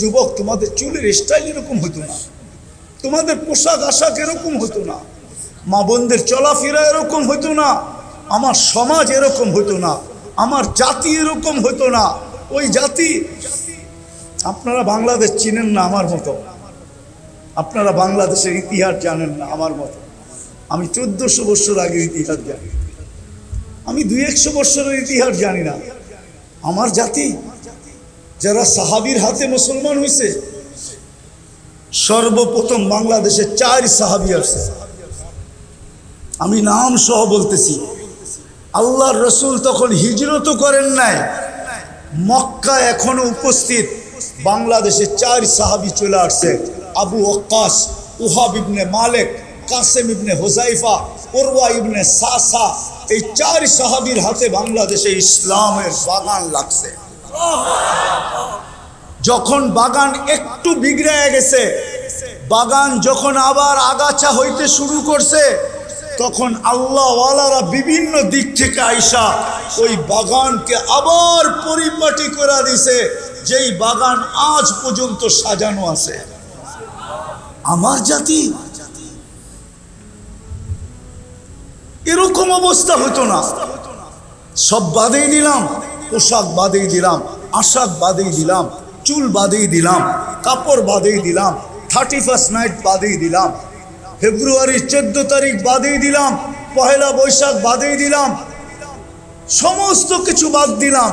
যুবক, তোমাদের চুলের স্টাইল এরকম হতো না, তোমাদের পোশাক আশাক এরকম হতো না, মা বোনদের চলাফেরা এরকম হতো না, আমার সমাজ এরকম হতো না, আমার জাতি এরকম হতো না। ওই জাতি, আপনারা বাংলাদেশ চিনেন না আমার মতো, আপনারা বাংলাদেশের ইতিহাস জানেন না আমার মতো। আমি 1400 বছর আগের ইতিহাস জানি, আমি 200 বছরের ইতিহাস জানি না। আমার জাতি যারা সাহাবীর হাতে মুসলমান হয়েছে, সর্বপ্রথম বাংলাদেশে 4 সাহাবী আছে। আমি নাম সহ বলতেছি। আল্লাহর রসুল তখন হিজরত করেন নাই, মক্কা এখনো উপস্থিত। বাংলাদেশে 4 সাহাবী চলে আসছে। আবু ওয়াক্কাস, উহাব ইবনে মালিক, কাসেম ইবনে হুযাইফা, উরওয়া ইবনে সাসা, এই 4 সাহাবীর হাতে বাংলাদেশে ইসলামের বাগান লাগছে। যখন বাগান একটু বিগড়ে গেছে, বাগান যখন আবার আগাছা হইতে শুরু করছে, তখন আল্লাহওয়ালারা বিভিন্ন দিক থেকে আইসা ওই বাগানকে আবার পরিপাটি করে দিছে, যেই বাগান আজ পর্যন্ত সাজানো আছে। আমার জাতি এরকম অবস্থা হতো না। সব বাদেই দিলাম, পোশাক বাদেই দিলাম, আশাক বাদেই দিলাম, চুল বাদেই দিলাম, কাপড় বাদেই দিলাম, 31st নাইট বাদেই দিলাম, ফেব্রুয়ারির 14 তারিখ বাদেই দিলাম, পহেলা বৈশাখ বাদেই দিলাম, সমস্ত কিছু বাদ দিলাম।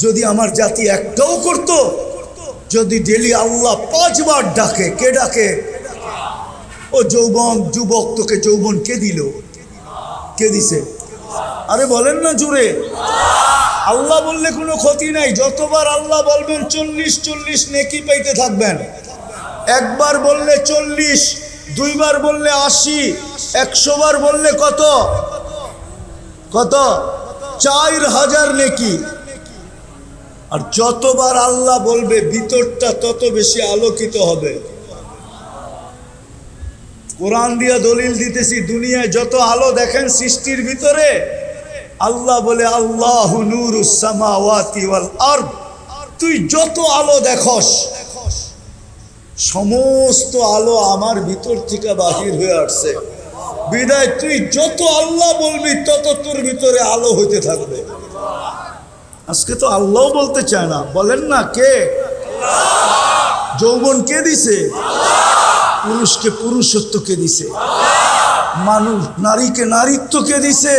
যদি আমার জাতি একটাও করত, যদি ডেলি আল্লাহ 5 বার ডাকে, কে ডাকে? ও যৌবন, যুবক, তোকে যৌবন কে দিল? কে দিছে? আরে বলেন না জুড়ে। আল্লাহ বললে কোনো ক্ষতি নাই, যতবার আল্লাহ বলবেন 40 নেকি পাইতে থাকবেন। একবার বললে 40, 2 বার বললে 80, 100 বার বললে কত? 4000 নেকি। আর যতবার আল্লাহ বলবে ভিতরটা তত বেশি আলোকিত হবে। কোরআন দিয়া দলিল দিতেছি, দুনিয়ায় যত আলো দেখেন সৃষ্টির ভিতরে, আল্লাহ বলে আল্লাহু নূরুস সামাওয়াতি ওয়াল আরদ, তুই যত আলো দেখস সমস্ত আলো আমার ভিতর থেকে বাহির হয়ে আসছে। বিদায় তুই যত আল্লাহ বলবি তত তোর ভিতরে আলো হইতে থাকবে। আজকে তো আল্লাহ বলতে চায় না, বলেন না কে? যৌবন কে দিছে? পুরুষকে পুরুষত্ব কে দিছে? মানুষ, নারীকে নারীত্ব কে দিছে?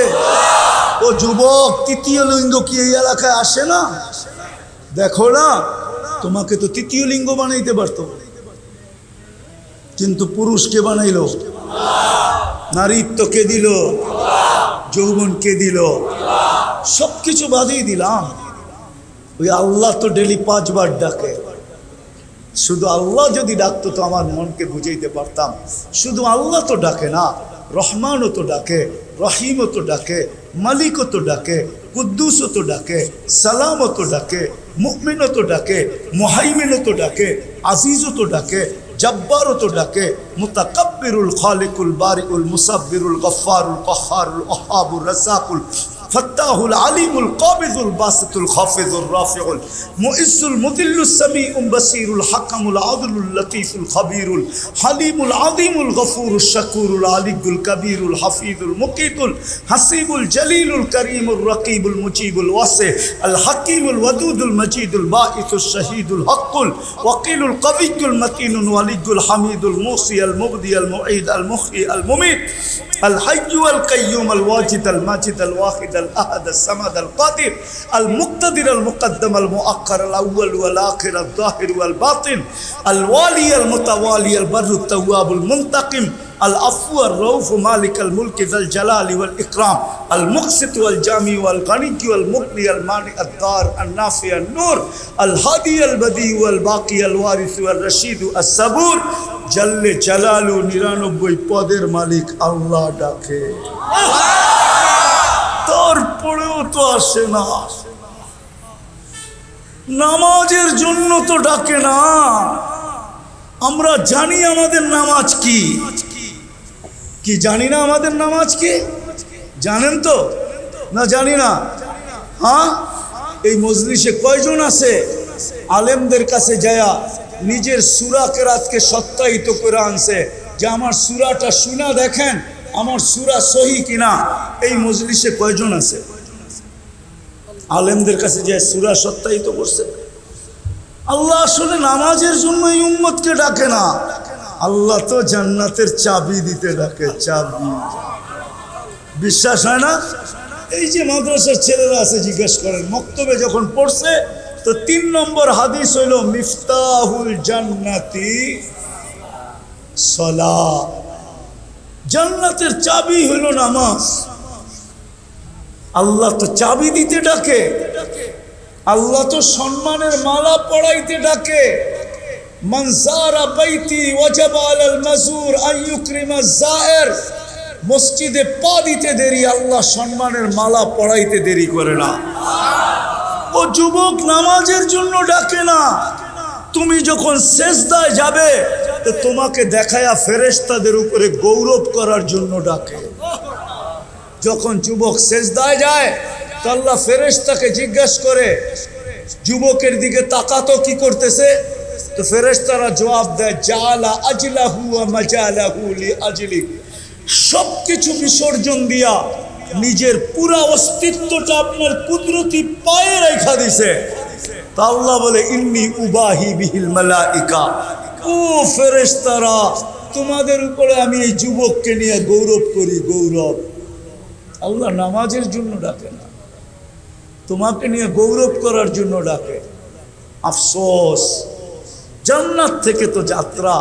ও যুবক, 3য় লিঙ্গ কি এই এলাকায় আসে না? দেখো না, তোমাকে তো 3য় লিঙ্গ বানাইতে পারতো, কিন্তু পুরুষকে বানাইলো। নারীত্ব কে দিল? যৌবন কে দিল? সবকিছু বাদেই দিলাম। ওই আল্লাহ তো ডেলি 5 বার ডাকে। শুধু আল্লাহ যদি ডাকতো তো আমার মনকে বুঝাইতে পারতাম। শুধু আল্লাহ তো ডাকে না, রহমানও তো ডাকে, রহিমও তো ডাকে, মালিকও তো ডাকে, কুদ্দুসও তো ডাকে, সালামও তো ডাকে, মুমিনও তো ডাকে, মুহাইমিনও তো ডাকে, আজিজও তো ডাকে, জব্বারও তো ডাকে, মুতাকাব্বিরুল খালিকুল বারিউল মুসাব্বিরুল গফফারুল কহ্হারুল ওয়াহাবুর রাজ্জাকুল ফত্তাহুল আলিমুল কাবিজুল বাসিতুল খাফিজুর রাফিউল মুইজ্জুল মুদিল্লুস সামিউল বাসিরুল হাকামুল আদলুল লতীফুল খবীরুল হালিমুল আযীমুল গফুরুশ শাকুরুল আলিয়ুল কবীরুল হাফিজুল মুকিতুল হাসিবুল জলিলুল করিমুর রকিবুল মুজিবুল ওয়াসি আল হাকিমুল ওয়াদুদুল মজিদুল বাঈসুশ শাহীদুল হকুল ওয়াকিলুল কবিয়ুল মতিনুল ওয়ালিয়ুল হামিদুল মুসি আল মুবদি আল মুঈদ আল মুহয়ি আল মুমীত আল হাইয়্যু আল কাইয়্যুম আল ওয়াজিদ আল মাজিদ আল ওয়াহিদ الأحد الصمد القادر المقتدر المقدم المؤخر الأول والآخر الظاهر والباطن الوالي المتوالي البر التواب المنتقم العفو الرؤوف مالك الملك ذا الجلال والإكرام المقسط والجامع والغني والمغني المانع الضار النافع النور الهادي البديع والباقي الوارث والرشيد الصبور جل جلاله 99 পদের মালিক আল্লাহ ডাকে, তারপরেও তো আসে না। নামাজের জন্য তো ডাকে না। আমরা জানি আমাদের নামাজ কি, কি জানি না আমাদের নামাজ কি? জানেন তো না? জানি না? হ্যাঁ, এই মজলিসে কয়জন আছে আলেমদের কাছে যায়া নিজের সূরা কেরাতকে সত্যায়িত করে আনছে যে আমার সূরাটা শুনা দেখেন আমার সূরা সহি কিনা। এই মজলিসে কয়জন আছে আলেমদের কাছে যে সূরা সত্যায়িত করছে? আল্লাহ আসলে নামাজের জন্য এই উম্মতকে ডাকে না, আল্লাহ তো জান্নাতের চাবি দিতে ডাকে, চাবি। বিশ্বাস হয় না? এই যে মাদ্রাসার ছেলেরা আছে জিজ্ঞেস করেন, মক্তবে যখন পড়ছে তো 3 নম্বর হাদিস হইল মিফতাহুল জান্নাতি সালাত, জান্নাতের চাবি হইল নামাজ। আল্লাহ তো চাবি দিতে ডাকে, আল্লাহ তো সম্মানের মালা পড়াইতে ডাকে। মান যারা বাইতি ওয়াজাবা আলাল মাজুর আন ইউকরিমা যায়ের। মসজিদে পা দিতে দেরি, আল্লাহ সম্মানের মালা পড়াইতে দেরি করে না। ও যুবক নামাজের জন্য ডাকে না, তুমি যখন সেজদায় যাবে তো তোমাকে দেখায়া ফেরেশতাদের উপরে গৌরব করার জন্য ডাকে। যখন যুবক সেজদায় যায় তো আল্লাহ ফেরেশতাকে জিজ্ঞাসা করে যুবকের দিকে তাকাতো কি করতেছে, তো ফেরেশতারা জবাব দেয় জালা আজলাহু ওয়া মাজালাহু লিআজলি। সবকিছু বিসর্জন দিয়া নিজের পুরা অস্তিত্বটা আপনার কুদরতি পায়ে রেখা দিছে। তা আল্লাহ বলে ইন্নী উবাহি বিহিল মালাইকা, ও ফেরেশতারা তোমাদের উপরে আমি এই যুবককে নিয়ে গৌরব করি, গৌরব। আল্লাহ নামাজের জন্য ডাকে না, তোমাকে নিয়ে গৌরব করার জন্য ডাকে। আফসোস, জান্নাত থেকে তো যাত্রা,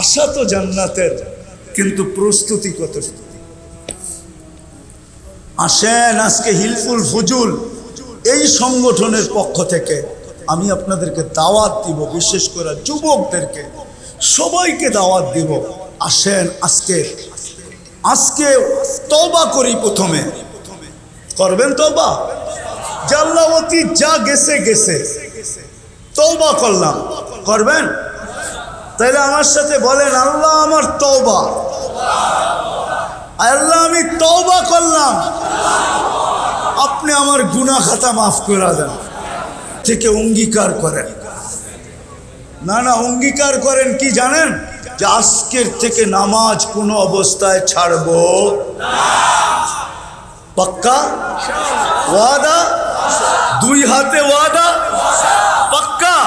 আশা তো জান্নাতের, কিন্তু প্রস্তুতি কত? আসেন আজকে হিলফুল ফুজুল এই সংগঠনের পক্ষ থেকে আমি আপনাদেরকে দাওয়াত দিব, বিশেষ করে যুবকদেরকে সবাইকে দাওয়াত দিব। আসেন আজকে তওবা করি। প্রথমে করবেন তওবা, আল্লাহ অতীত যা গেছে গেছে, তওবা করলাম, করবেন? তাইলে আমার সাথে বলেন আল্লাহ আমার তওবা, আল্লাহ আমি তওবা করলাম, আপনি আমার গুনাহ খাতা মাফ করে দেন। থেকে অঙ্গীকার করেন, না অঙ্গীকার করেন কি জানেন, যে আজকের থেকে নামাজ কোনো অবস্থায় ছাড়বো না। পাক্কা ওয়াদা? 2 হাতে ওয়াদা? পাক্কা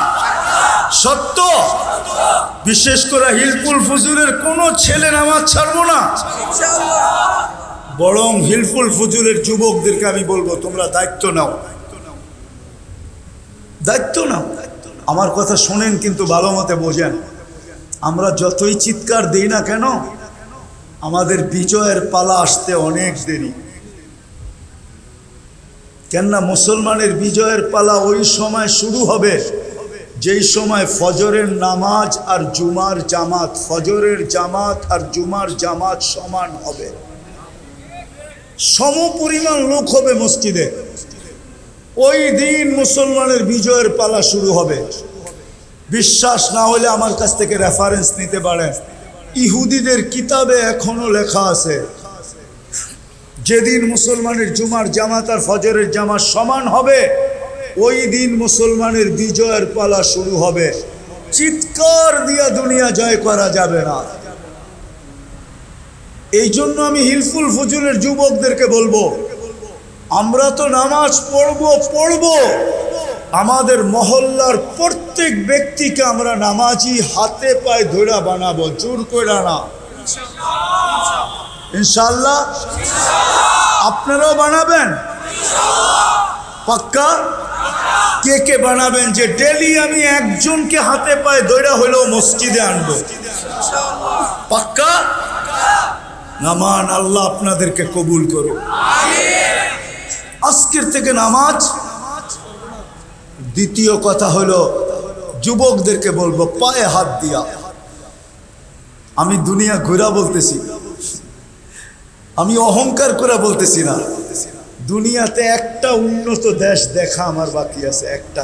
সত্য? বিশেষ করে হিলফুল ফুজুলের কোনো ছেলে নামাজ ছাড়বো না, বরং হিলফুল ফুজুলের যুবকদেরকে আমি বলবো তোমরা দায়িত্ব নাও, দায়িত্ব নাও। আমার কথা শোনেন কিন্তু ভালো মতে বোঝেন। আমরা যতই চিৎকার দিই না কেন, আমাদের বিজয়ের পালা আসতে অনেক দেরি। কেননা মুসলমানের বিজয়ের পালা ওই সময় শুরু হবে যেই সময় ফজরের নামাজ আর জুমার জামাত, ফজরের জামাত আর জুমার জামাত সমান হবে, সমপরিমাণ লোক হবে মসজিদে। ওই দিন মুসলমানের বিজয়ের পালা শুরু হবে। বিশ্বাস না হলে আমার কাছ থেকে রেফারেন্স নিতে পারেন। ইহুদিদের কিতাবে এখনো লেখা আছে যেদিন মুসলমানের জুমার জামাত আর ফজরের জামাত সমান হবে ওই দিন মুসলমানের বিজয়ের পালা শুরু হবে। চিৎকার দিয়া দুনিয়া জয় করা যাবে না। এই জন্য আমি হিলফুল ফুজুলের যুবকদেরকে বলবো, আমরা তো নামাজ পড়বো, আমাদের মহল্লার প্রত্যেক ব্যক্তিকে আমরা নামাজি হাতে পায়ে ধরে বানাবো, জোর করে না। ইনশাআল্লাহ আপনারাও বানাবেন? পাক্কা? কে কে বানাবেন যে ডেলি আমি একজনকে হাতে পায়ে ধরে হলেও মসজিদে আনবো? পাক্কা? নামান আল্লাহ আপনাদেরকে কবুল করুন। আজকের থেকে নামাজ। দ্বিতীয় কথা হলো যুবকদেরকে বলবো পায়ে হাত দিয়া। আমি দুনিয়া ঘুরা বলতেছি, আমি অহংকার করে বলতেছি না। দুনিয়াতে একটা উন্নত দেশ দেখা আমার বাকি আছে, একটা,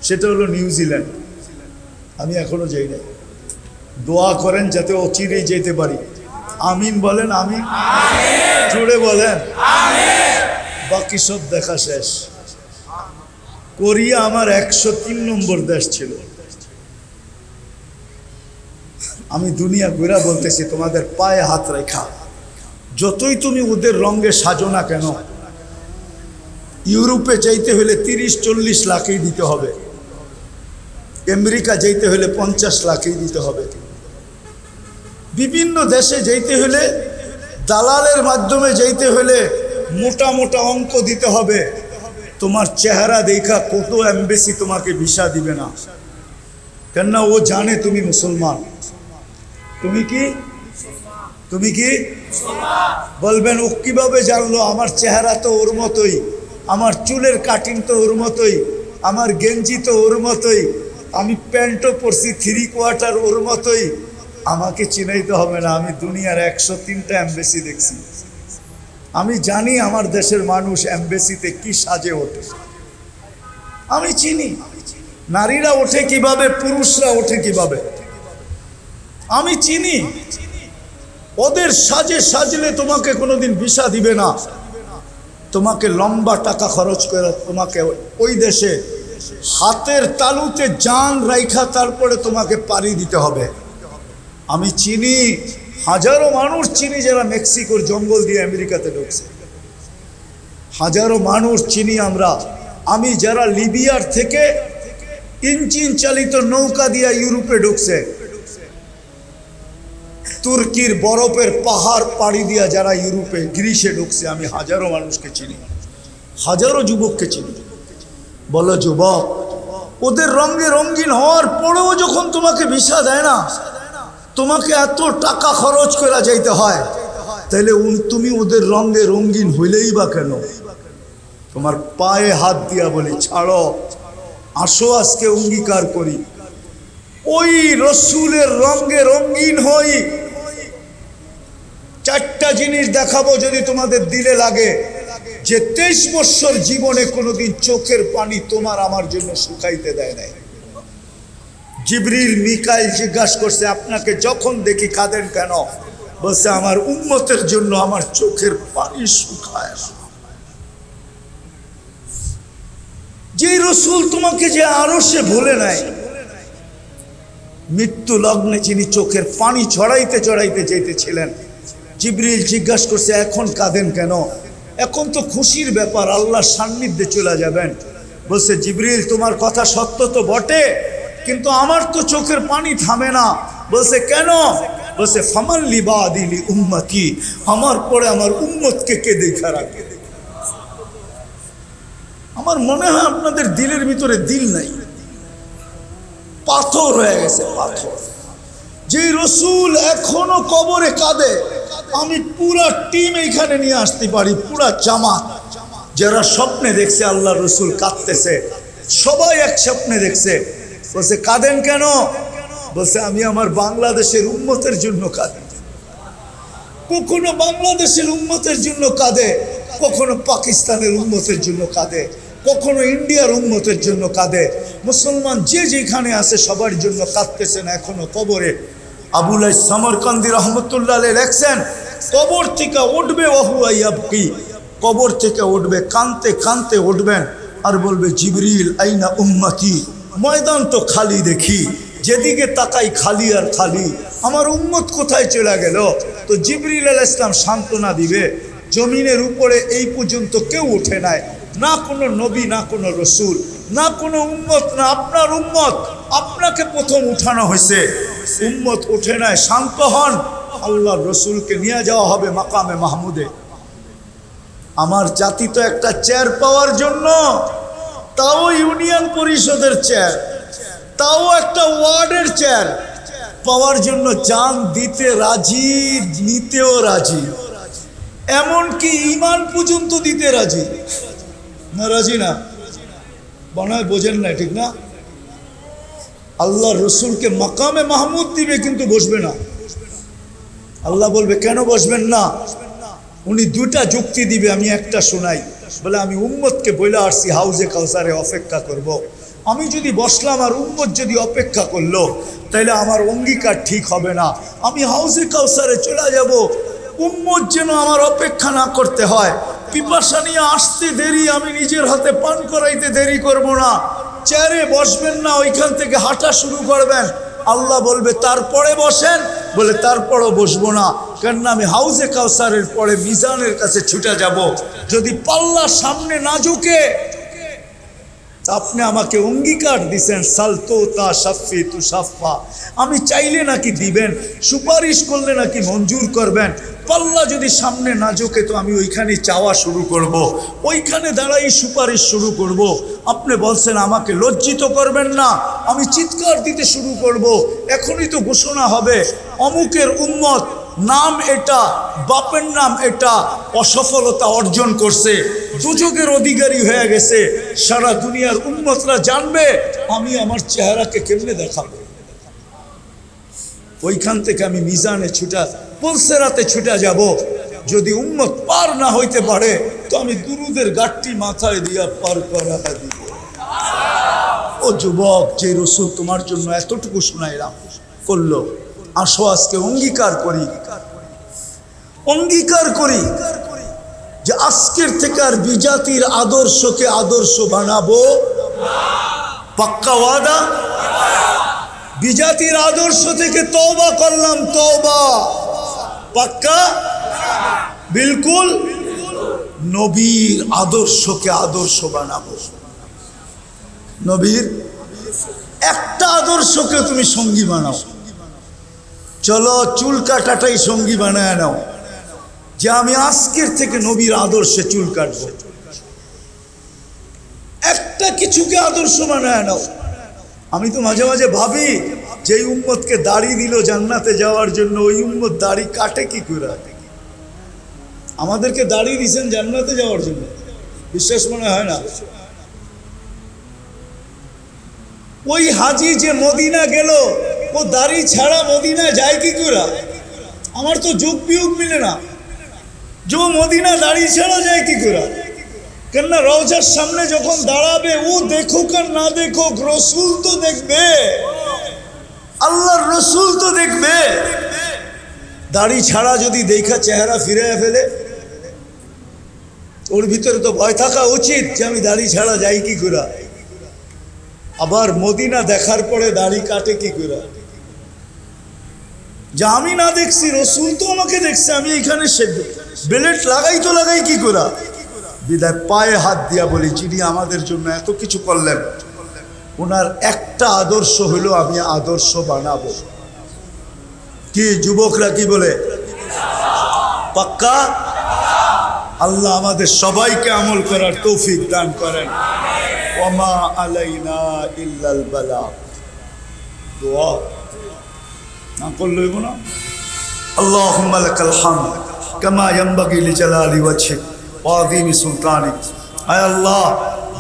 সেটা হলো নিউজিল্যান্ড। আমি এখনো যাই নাই। দোয়া করেন যাতে অচিরেই যেতে পারি। আমিন বলেন, আমিন জোরে বলেন। বাকি সব দেখা শেষ। কোরিয়া আমার 103 নম্বর দেশ ছিল। আমি দুনিয়া ঘুরা বলতেছি, তোমাদের পায়ে হাত রেখা, যতই তুমি ওদের রঙে সাজো না কেন, ইউরোপে যাইতে হলে 30-40 লাখই দিতে হবে, আমেরিকা যাইতে হলে 50 লাখই দিতে হবে, বিভিন্ন দেশে যাইতে হলে দালালের মাধ্যমে যাইতে হলে মোটা মোটা অঙ্ক দিতে হবে। তোমার চেহারা দেখা কত এমবেসি তোমাকে ভিসা দিবে না, কেননা ও জানে তুমি মুসলমান। তুমি কি বলবেন, ও কিভাবে জানলো? আমার চেহারা তো ওর মতোই, আমার চুলের কাটিং তো ওর মতোই, আমার গেঞ্জি তো ওর মতোই, আমি প্যান্টও পরছি 3/4 ওর মতোই। আমাকে চিনাইতে হবে না, আমি দুনিয়ার 103টা এমবেসি দেখছি। আমি জানি আমার দেশের মানুষ এমবেসিতে কি সাজে ওঠে, আমি চিনি নারীরা ওঠে কিভাবে, পুরুষরা ওঠে কিভাবে, আমি চিনি। ওদের সাজে সাজলে তোমাকে কোনোদিন ভিসা দিবে না, তোমাকে লম্বা টাকা খরচ করে তোমাকে ওই দেশে হাতের তালুতে জান রাইখা তারপরে তোমাকে পাড়ি দিতে হবে। আমি চিনি, হাজারো মানুষ চিনি যারা মেক্সিকোর জঙ্গল দিয়ে আমেরিকাতে ঢুকছে, হাজারো মানুষ চিনি আমরা। আমি যারা লিবিয়ার থেকে ইঞ্জিন চালিত নৌকা দিয়ে ইউরোপে ঢুকছে, তুর্কির বরফের পাহাড় পাড়ি দিয়া যারা ইউরোপে গ্রিসে ঢুকছে, আমি হাজারো মানুষকে চিনি, হাজারো যুবককে চিনি। বলো যুবক, ওদের রঙে রঙিন হওয়ার পরেও যখন তোমাকে ভিসা দেয় না, তোমাকে এত টাকা খরচ করা যাইতে হয়, তাহলে তুমি ওদের রঙে রঙিন হইলেই বা কেন? তোমার পায়ে হাত দিয়া বলি, ছাড়ো, আসো আজকে অঙ্গীকার করি, ওই রসুলের রঙে রঙিন হই। 4টা জিনিস দেখাবো, যদি তোমাদের দিলে লাগে যে 23 বছর জীবনে কোনোদিন চোখের পানি তোমার আমার জন্য শুকাইতে দেয় নাই। জিবরিল মিকাইল জিজ্ঞাসা করছে, আপনাকে যখন দেখি কাঁদেন কেন? বলছে, আমার উম্মতের জন্য আমার চোখের পানি শুকায় না। যে রসুল তোমাকে যে আরশে ভুলে নাই, মৃত্যু লগ্নে যিনি চোখের পানি ছড়াইতে ছড়াইতে যেতেছিলেন, জিবরিল জিজ্ঞাসা করছে, এখন কাঁদেন কেন? এখন তো খুশির ব্যাপার, আল্লাহর সান্নিধ্যে চলে যাবেন। বলছে, জিবরিল তোমার কথা সত্য তো বটে, কিন্তু আমার তো চোখের পানি থামে না। বলছে, কেন? বলছে, ফামান লিবাদিলি উম্মতি, আমার পরে আমার উম্মতকে কে দেখা রাখে? আমার মনে হয় আপনাদের দিলের ভিতরে দিল নাই, পাথর হয়ে গেছে পাথর। যে রসুল এখনো কবরে কাঁদে, আমি পুরা টিম এইখানে নিয়ে আসতে পারি, পুরা জামাত যারা স্বপ্নে দেখছে আল্লাহ রসুল কাঁদতেছে, সবাই এক স্বপ্নে দেখছে। বলছে, কাঁদেন কেন? বলছে, আমি আমার বাংলাদেশের উম্মতের জন্য কাঁদি। কখনো বাংলাদেশের উম্মতের জন্য কাঁদে, কখনো পাকিস্তানের উম্মতের জন্য কাঁদে, কখনো ইন্ডিয়ার উম্মতের জন্য কাঁদে। মুসলমান যে যেখানে আছে সবার জন্য কাঁদতেছেন এখনো কবরে। আবুল সামরকান্দি রহমতুল্লাহ আলাইহি লেখছেন, কবর থেকে উঠবে ওহুয়া ইয়াবকি, কবর থেকে উঠবে কানতে কানতে উঠবেন, আর বলবে, জিবরিল আইনা উম্মতি, ময়দান তো খালি দেখি, যেদিকে তাকাই খালি আর খালি, আমার উম্মত কোথায় চলে গেল? তো জিবরিল আলাইহিস সালাম সান্ত্বনা দিবে, জমিনের উপরে এই পর্যন্ত কেউ ওঠে নাই, না কোনো নবী, না কোনো রসুল, না কোনো উম্মত, না আপনার উম্মত, আপনাকে প্রথম উঠানো হয়েছে, উম্মত ওঠে নাই। শান্ত হন, আল্লাহ রসুলকে নিয়ে যাওয়া হবে মাকামে মাহমুদে। আমার জাতি তো একটা চেয়ার পাওয়ার জন্য, তাও ইউনিয়ন পরিষদের চেয়ার, তাও একটা ওয়ার্ডের চেয়ার পাওয়ার জন্য জান দিতে রাজি, নিতেও রাজি, এমনকি ইমান পর্যন্ত দিতে রাজি। না রাজি না? বানায় বোঝেন না, ঠিক না? আল্লাহ রসুলকে মাকামে মাহমুদ দিবে, কিন্তু বসবে না। আল্লাহ বলবে, কেন বসবেন না? উনি 2টা যুক্তি দিবে, আমি একটা শোনাই। বলে, আমি উম্মতকে বলে আসছি হাউজে কাউসারে অপেক্ষা করব। আমি যদি বসলাম আর উম্মত যদি অপেক্ষা করলো, তাহলে আমার অঙ্গীকার ঠিক হবে না। আমি হাউজে কাউসারে চলে যাব, উম্মত যেন আমার অপেক্ষা না করতে হয়, পিপাসা নিয়ে আসতে দেরি, আমি নিজের হাতে পান করাইতে দেরি করব না। চেয়ারে বসবেন না, ওইখান থেকে হাঁটা শুরু করবেন। আল্লাহ বলবে তারপরে বসেন, বলে তারপরও বসবো না, কেননা আমি হাউজে কাউসারের পরে মিজানের কাছে ছুটে যাব। যদি পাল্লা সামনে না ঝুঁকে, আপনি আমাকে অঙ্গীকার দিছেন সালতো তা সাফি তু সাফা, আমি চাইলে নাকি দিবেন, সুপারিশ করলে নাকি মঞ্জুর করবেন। পাল্লা যদি সামনে না ঝোঁকে তো আমি ওইখানে চাওয়া শুরু করব, ওইখানে দাঁড়াই সুপারিশ শুরু করব। আপনি বলছেন আমাকে লজ্জিত করবেন না, আমি চিৎকার দিতে শুরু করব। এখনই তো ঘোষণা হবে অমুকের উম্মত, নাম এটা, বাপের নাম এটা, অসফলতা অর্জন করছে, দুযোগের অধিকারী হয়ে গেছে। সারা দুনিয়ার উম্মতরা জানবে আমি আমার চেহারাকে কেমনে দেখাবো। ওইখান থেকে আমি মিজানে ছুটা, পুলসেরাতে ছুটা যাব। যদি উম্মত পার না হইতে পারে তো আমি দুরুদের গাঠটি মাথায় দিয়া পার করা দিব। ও যুবক, যে রসুল তোমার জন্য এতটুকু শোনাইলাম করলো, আসো আজকে অঙ্গীকার করি, অঙ্গীকার করি যে আজকের থেকে আর বিজাতির আদর্শকে আদর্শ বানাবো। পাক্কা ওয়াদা? বিজাতির আদর্শ থেকে তওবা করলাম, তওবা। পাক্কা? বিলকুল। নবীর আদর্শকে আদর্শ বানাবো। নবীর একটা আদর্শকে তুমি সঙ্গী বানাও। চলো চুল কাটাটাই সঙ্গী বানায় নাও, যে আমি আজকের থেকে নবীর আদর্শে চুল কাটবো। একটা কিছুকে আদর্শ বানায় নাও। আমি তো মাঝে মাঝে ভাবি, যে উম্মতকে দাড়ি দিল জান্নাতে যাওয়ার জন্য, ওই উম্মত দাড়ি কাটে কি করে? আমাদেরকে দাড়ি দিয়েছেন জান্নাতে যাওয়ার জন্য, বিশ্বাস মনে হয় না? ওই হাজি যে মদিনা গেল, ও দাড়ি ছাড়া মদিনা যায় কি করে? আমার তো যোগ বিয়োগ মিলে না, যে মদিনা দাড়ি ছাড়া যায় কি করে? কেননা রওজার সামনে যখন দাঁড়াবে, ও দেখুক আর না দেখুক, রসুল তো দেখবে, আল্লাহর রসুল তো দেখবে। দাড়ি ছাড়া যদি দেখা চেহারা ফিরে ফেলে, ওর ভিতরে তো ভয় থাকা উচিত যে আমি দাড়ি ছাড়া যাই কি করে। আবার মদিনা দেখার পরে দাড়ি কাটে কি করে? যা আমি না দেখছি, রসুল তো আমাকে দেখছে, আমি এখানে বেলেট লাগাই তো লাগাই কি করে? বিদায় পায়ে হাত দিয়া বলি, যিনি আমাদের জন্য এত কিছু করলেন, ওনার একটা আদর্শ হইল আমি আদর্শ বানাবো। কি যুবকরা কি বলে? পাক্কা? আল্লাহ আমাদের সবাইকে আমল করার তৌফিক দান করেন। ওমা আলাইনা ইল্লাল বালাগ। দোয়া না করলে হইব না? আল্লাহুম্মা লাকাল হামদ কামা ইয়ানবাগি লিজালালি ওয়াজহিক ওয়া আযীমি সুলতানিক। আয় আল্লাহ,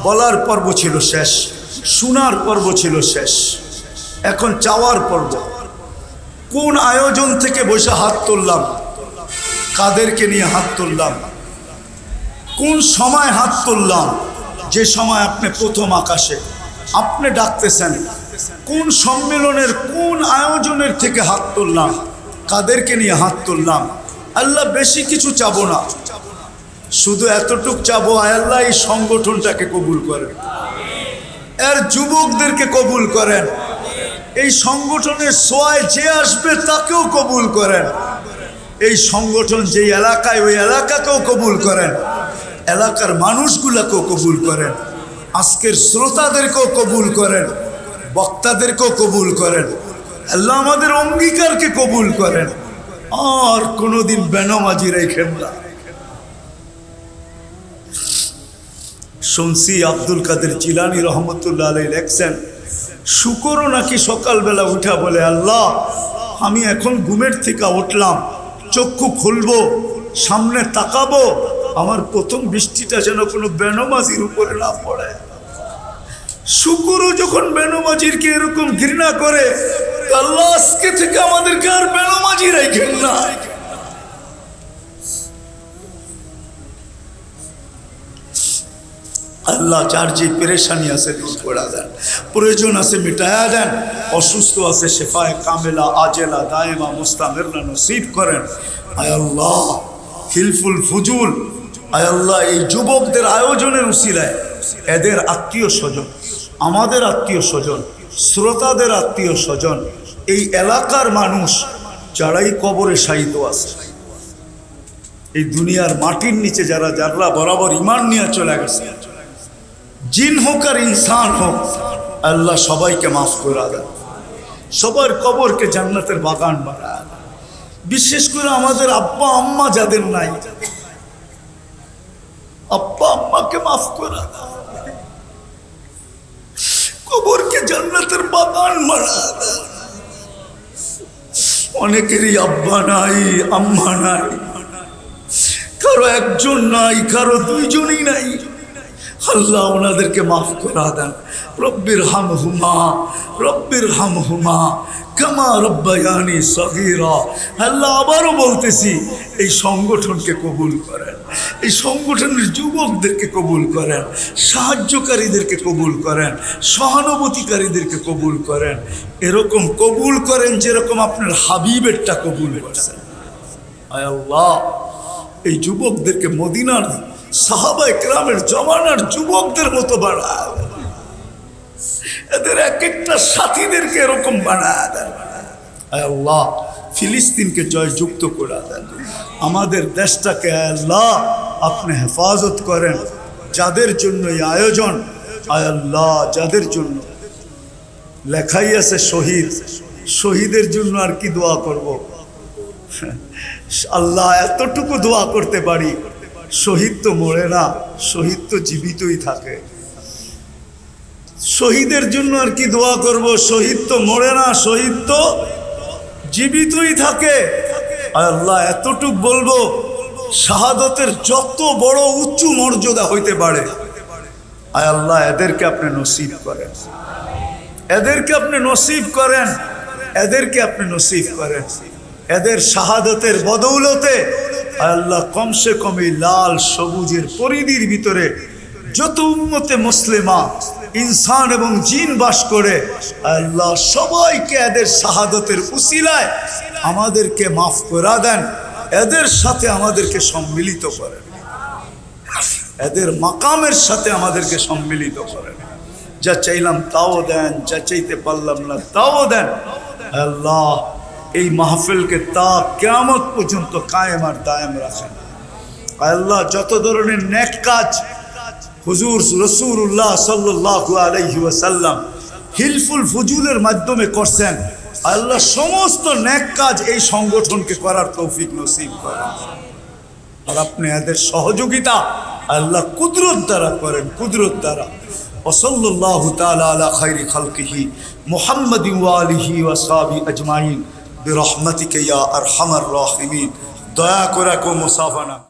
বলার পর্ব ছিল শেষ, শোনার পর্ব ছিল শেষ, এখন চাওয়ার পর্ব। কোন আয়োজন থেকে বসে হাত তুললাম, কাদেরকে নিয়ে হাত তুললাম, কোন সময় হাত তুললাম? যে সময় আপনি প্রথম আকাশে আপনি ডাকতেছেন। কোন সম্মেলনের, কোন আয়োজনের থেকে হাত তুললাম, কাদেরকে নিয়ে হাত তুললাম? আল্লাহ বেশি কিছু চাবো না, শুধু এতটুক চাবো, আয় আল্লাহ এই সংগঠনটাকে কবুল করেন, এর যুবকদেরকে কবুল করেন, এই সংগঠনের সোয়ায় যে আসবে তাকেও কবুল করেন, এই সংগঠন যেই এলাকায় ওই এলাকাকেও কবুল করেন, এলাকার মানুষগুলাকেও কবুল করেন, আজকের শ্রোতাদেরকেও কবুল করেন, বক্তাদেরকেও কবুল করেন। আল্লাহ আমাদের অঙ্গীকারকে কবুল করেন, আর কোনোদিন বেনামাজি রেখেন না। শুনছি আব্দুল কাদের জিলানী রহমতুল্লাহ আলাইহি লেখছেন, শুকরও নাকি সকালবেলা উঠা বলে, আল্লাহ আমি এখন ঘুমের থেকে উঠলাম, চক্ষু খুলবো, সামনে তাকাবো, আমার প্রথম বৃষ্টিটা যেন কোনো বেনামাজির উপরে না পড়ে। শুকরও যখন বেনামাজিরকে এরকম ঘৃণা করে, আল্লাহ আজকে থেকে আমাদেরকে আর বেনামাজি রাখেন না। আল্লাহ যার যে পেরেশানি আছে দূর করে দেন, প্রয়োজন আছে মিটায়া দেন, অসুস্থ আছে শেফায়ে কামেলা আজেলা দায়েমা মুস্তামিরনা নসিব করেন। আয় আল্লাহ হিলফুল ফুজুল আয় আল্লাহ এই যুবকদের আয়োজনের উসিলায় এদের আত্মীয় স্বজন, আমাদের আত্মীয় স্বজন, শ্রোতাদের আত্মীয় স্বজন, এই এলাকার মানুষ যারাই কবরে শায়িত আছে, এই দুনিয়ার মাটির নিচে যারা যারা বরাবর ঈমান নিয়ে চলে গেছে, জিন হোক আর ইনসান হোক, আল্লাহ সবাইকে মাফ করে দেন, সবার কবরকে জান্নাতের বাগান বানায়। বিশেষ করে আমাদের আব্বা আম্মা যাদের নাই, আব্বা আম্মাকে মাফ করে দেন, কবরকে জান্নাতের বাগান বানায় দেন। অনেকেরই আব্বা নাই, আম্মা নাই, কারো একজন নাই, কারো দুইজনই নাই। আল্লাহ ওনাদেরকে মাফ করা দেন। রব্বির হামহুমা, রব্বির হামহুমা কামা রব্বায়ানি সগীরা। আল্লাহ আবারও বলতেছি, এই সংগঠনকে কবুল করেন, এই সংগঠনের যুবকদেরকে কবুল করেন, সাহায্যকারীদেরকে কবুল করেন, সহানুভূতিকারীদেরকে কবুল করেন, এরকম কবুল করেন যেরকম আপনার হাবিবেরটা কবুল করছেন। আয় আল্লাহ এই যুবকদেরকে মদিনার সাহাবায়ে কেরামের জমানার যুবকদের মতো বানায় দেন, এদের এক একটা সাথীদেরকে এরকম বানায় দেন। আয় আল্লাহ ফিলিস্তিনকে জয়যুক্ত করে দেন, আমাদের দেশটাকে আল্লাহ আপনি হেফাজত করেন। যাদের জন্য এই আয়োজন, আয় আল্লাহ যাদের জন্য লেখাই আছে শহীদ, শহীদের জন্য আর কি দোয়া করব। আল্লাহ এতটুকু দোয়া করতে পারি, শহীদ তো মরে না, শহীদ তো জীবিতই থাকে। শহীদের জন্য আর কি দোয়া করব, শহীদ তো মরে না, শহীদ তো জীবিতই থাকে। আল্লাহ এতটুক বলবো, শাহাদতের যত বড় উচ্চ মর্যাদা হইতে পারে, আয় আল্লাহ এদেরকে আপনি নসিব করেন, এদেরকে আপনি নসিব করেন, এদেরকে আপনি নসিব করেন। এদের শাহাদতের বদৌলতে আল্লাহ কমসে কম এই লাল সবুজের পরিধির ভিতরে যত উম্মতে মুসলিমা ইনসান এবং জিন বাস করে, আল্লাহ সবাইকে এদের শাহাদতের উসিলায় আমাদেরকে মাফ করে দেন, এদের সাথে আমাদেরকে সম্মিলিত করেন, এদের মাকামের সাথে আমাদেরকে সম্মিলিত করেন। যা চাইলাম তাও দেন, যা চাইতে পারলাম না তাও দেন। আল্লাহ এই মাহফিলকে তা কিয়ামত পর্যন্ত কায়েম আর দায়েম রাখেন। আল্লাহ যত ধরনের নেক কাজ হুজুর রাসূলুল্লাহ সাল্লাল্লাহু আলাইহি ওয়াসাল্লাম হিলফুল ফুজুলের মাধ্যমে করছেন, আল্লাহ সমস্ত নেক কাজ এই সংগঠনকে করার তৌফিক নসিব করেন। আর আপনি এদের সহযোগিতা আল্লাহ কুদরত দ্বারা করেন, কুদরত দ্বারা। ওয়াসাল্লাল্লাহু তাআলা আলা খায়রি খালকিহি মুহাম্মাদিন ওয়া আলিহি ওয়া সাহবিহি আজমাইন বিরহমাতিকা ইয়া আরহামার রাহিমিন। দয়া করে কো মুসাফানা।